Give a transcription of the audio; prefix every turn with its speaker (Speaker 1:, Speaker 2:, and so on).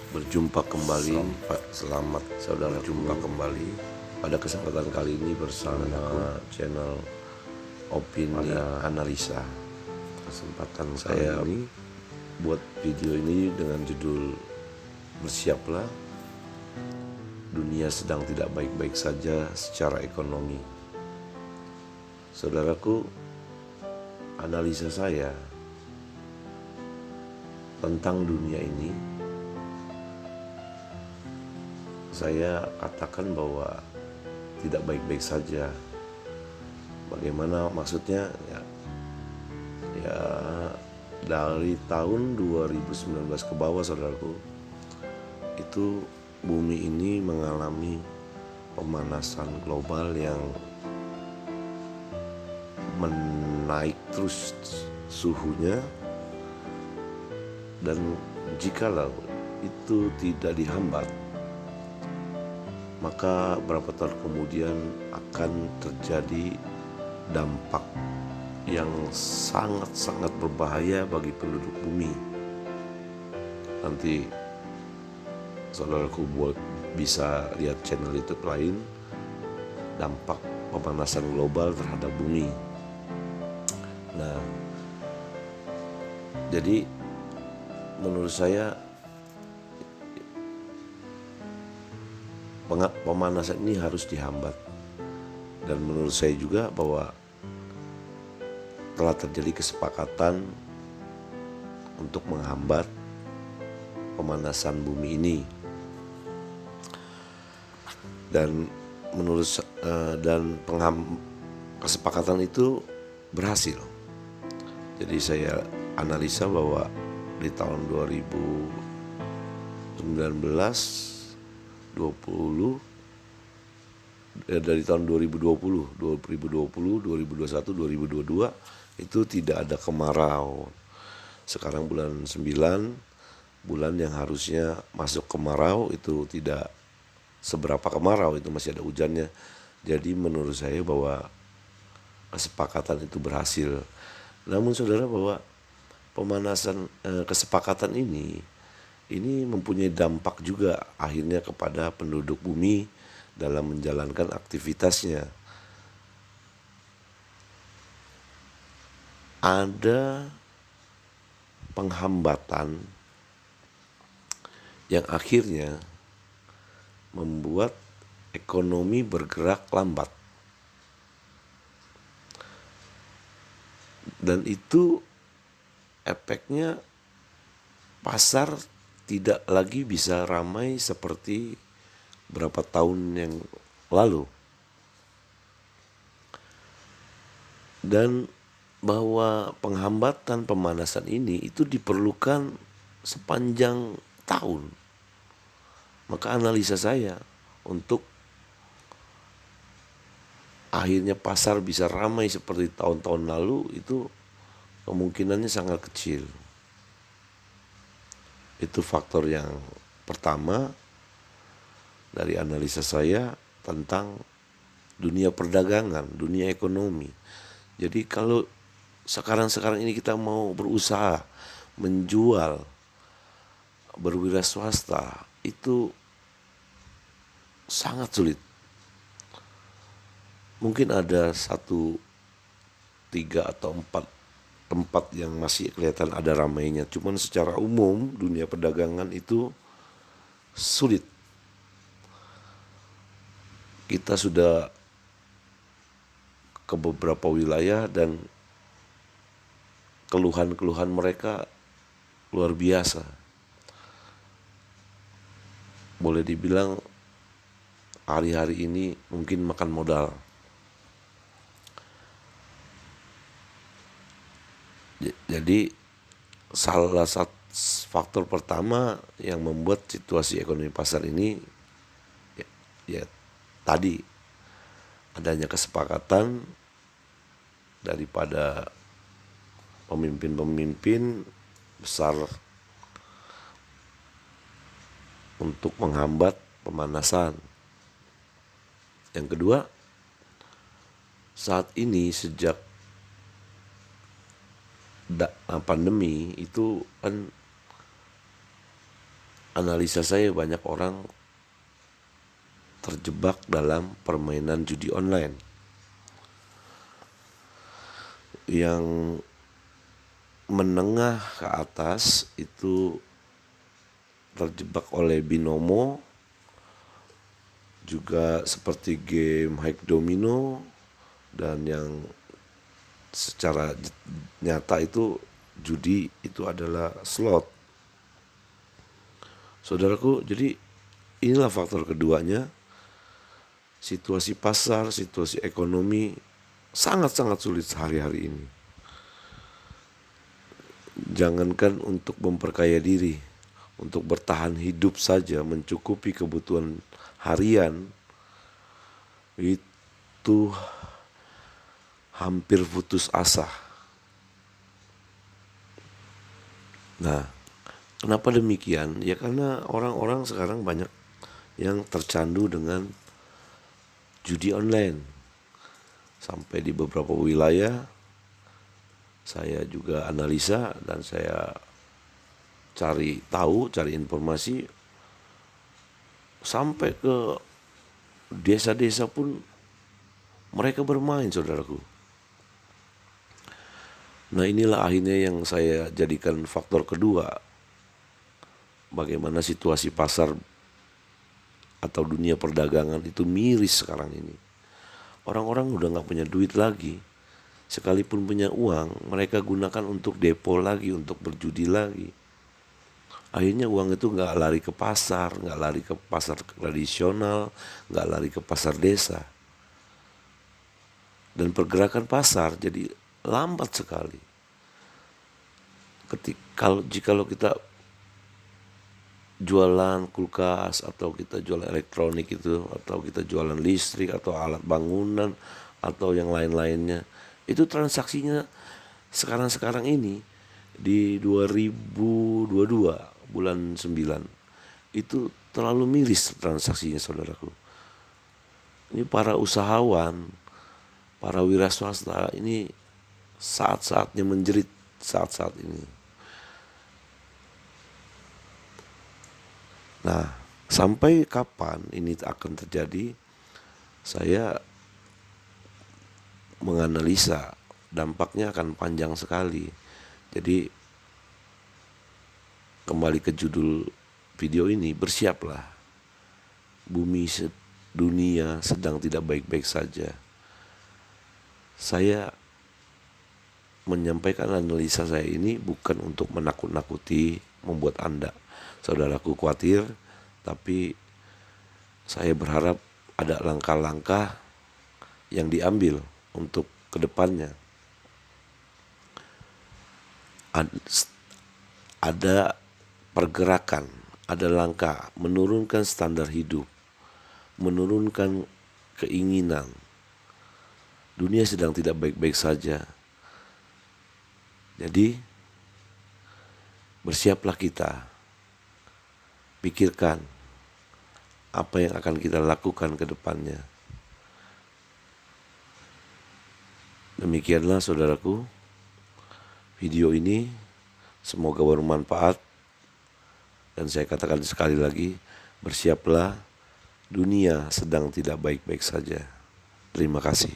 Speaker 1: Berjumpa kembali, selamat saudara jumpa kembali pada kesempatan kali ini bersama channel Opini Analisa. Kesempatan saya ini buat video ini dengan judul Bersiaplah, dunia sedang tidak baik-baik saja secara ekonomi. Saudaraku, analisa saya tentang dunia ini, saya katakan bahwa tidak baik-baik saja. Bagaimana maksudnya? Ya dari tahun 2019 ke bawah, saudaraku, itu bumi ini mengalami pemanasan global yang menaik terus suhunya, dan jikalau itu tidak dihambat, maka beberapa tahun kemudian akan terjadi dampak yang sangat-sangat berbahaya bagi penduduk bumi. Nanti saudaraku bisa lihat channel YouTube lain, dampak pemanasan global terhadap bumi. Nah, jadi menurut saya pemanasan ini harus dihambat, dan menurut saya juga bahwa telah terjadi kesepakatan untuk menghambat pemanasan bumi ini, dan kesepakatan itu berhasil. Jadi saya analisa bahwa di tahun 2019, 20, dari tahun 2020, 2021, 2022 itu tidak ada kemarau. Sekarang bulan 9, bulan yang harusnya masuk kemarau, itu tidak seberapa kemarau, itu masih ada hujannya. Jadi menurut saya bahwa kesepakatan itu berhasil. Namun saudara, bahwa kesepakatan ini mempunyai dampak juga akhirnya kepada penduduk bumi dalam menjalankan aktivitasnya. Ada penghambatan yang akhirnya membuat ekonomi bergerak lambat, dan itu efeknya pasar tidak lagi bisa ramai seperti berapa tahun yang lalu. Dan bahwa penghambatan pemanasan ini itu diperlukan sepanjang tahun. Maka analisa saya untuk akhirnya pasar bisa ramai seperti tahun-tahun lalu itu kemungkinannya sangat kecil. Itu faktor yang pertama dari analisa saya tentang dunia perdagangan, dunia ekonomi. Jadi kalau sekarang ini kita mau berusaha menjual, berwira swasta, itu sangat sulit. Mungkin ada 1, 3 atau 4 tempat yang masih kelihatan ada ramainya. Cuman secara umum dunia perdagangan itu sulit. Kita sudah ke beberapa wilayah dan keluhan-keluhan mereka luar biasa. Boleh dibilang hari-hari ini mungkin makan modal. Jadi salah satu faktor pertama yang membuat situasi ekonomi pasar ini ya tadi adanya kesepakatan daripada pemimpin-pemimpin besar untuk menghambat pemanasan. Yang kedua, saat ini sejak pandemi itu kan analisa saya banyak orang terjebak dalam permainan judi online yang menengah ke atas itu terjebak oleh binomo, juga seperti game high domino, dan yang secara nyata itu judi itu adalah slot. Saudaraku, jadi inilah faktor keduanya. Situasi pasar, situasi ekonomi sangat-sangat sulit hari-hari ini. Jangankan untuk memperkaya diri, untuk bertahan hidup saja, mencukupi kebutuhan harian, itu hampir putus asa. Nah, kenapa demikian? Ya karena orang-orang sekarang banyak yang tercandu dengan judi online. Sampai di beberapa wilayah saya juga analisa dan saya cari tahu, cari informasi, sampai ke desa-desa pun mereka bermain, saudaraku. Nah, inilah akhirnya yang saya jadikan faktor kedua, bagaimana situasi pasar atau dunia perdagangan itu miris sekarang ini. Orang-orang udah gak punya duit lagi. Sekalipun punya uang, mereka gunakan untuk depo lagi, untuk berjudi lagi. Akhirnya uang itu gak lari ke pasar, gak lari ke pasar tradisional, gak lari ke pasar desa. Dan pergerakan pasar jadi lambat sekali. Jikalau kita jualan kulkas, atau kita jualan elektronik itu, atau kita jualan listrik, atau alat bangunan, atau yang lain-lainnya, itu transaksinya sekarang ini di 2022 bulan 9 itu terlalu miris transaksinya, saudaraku. Ini para usahawan, para wira swasta ini saat-saatnya menjerit saat-saat ini. Nah, sampai kapan ini akan terjadi? Saya menganalisa dampaknya akan panjang sekali. Jadi kembali ke judul video ini, bersiaplah. Bumi dunia sedang tidak baik-baik saja. Saya menyampaikan analisa saya ini bukan untuk menakut-nakuti, membuat Anda, saudaraku, khawatir, tapi saya berharap ada langkah-langkah yang diambil untuk kedepannya. Ada pergerakan, ada langkah menurunkan standar hidup, menurunkan keinginan. Dunia sedang tidak baik-baik saja. Jadi bersiaplah kita. Pikirkan apa yang akan kita lakukan ke depannya. Demikianlah, saudaraku, video ini semoga bermanfaat. Dan saya katakan sekali lagi, bersiaplah, dunia sedang tidak baik-baik saja. Terima kasih.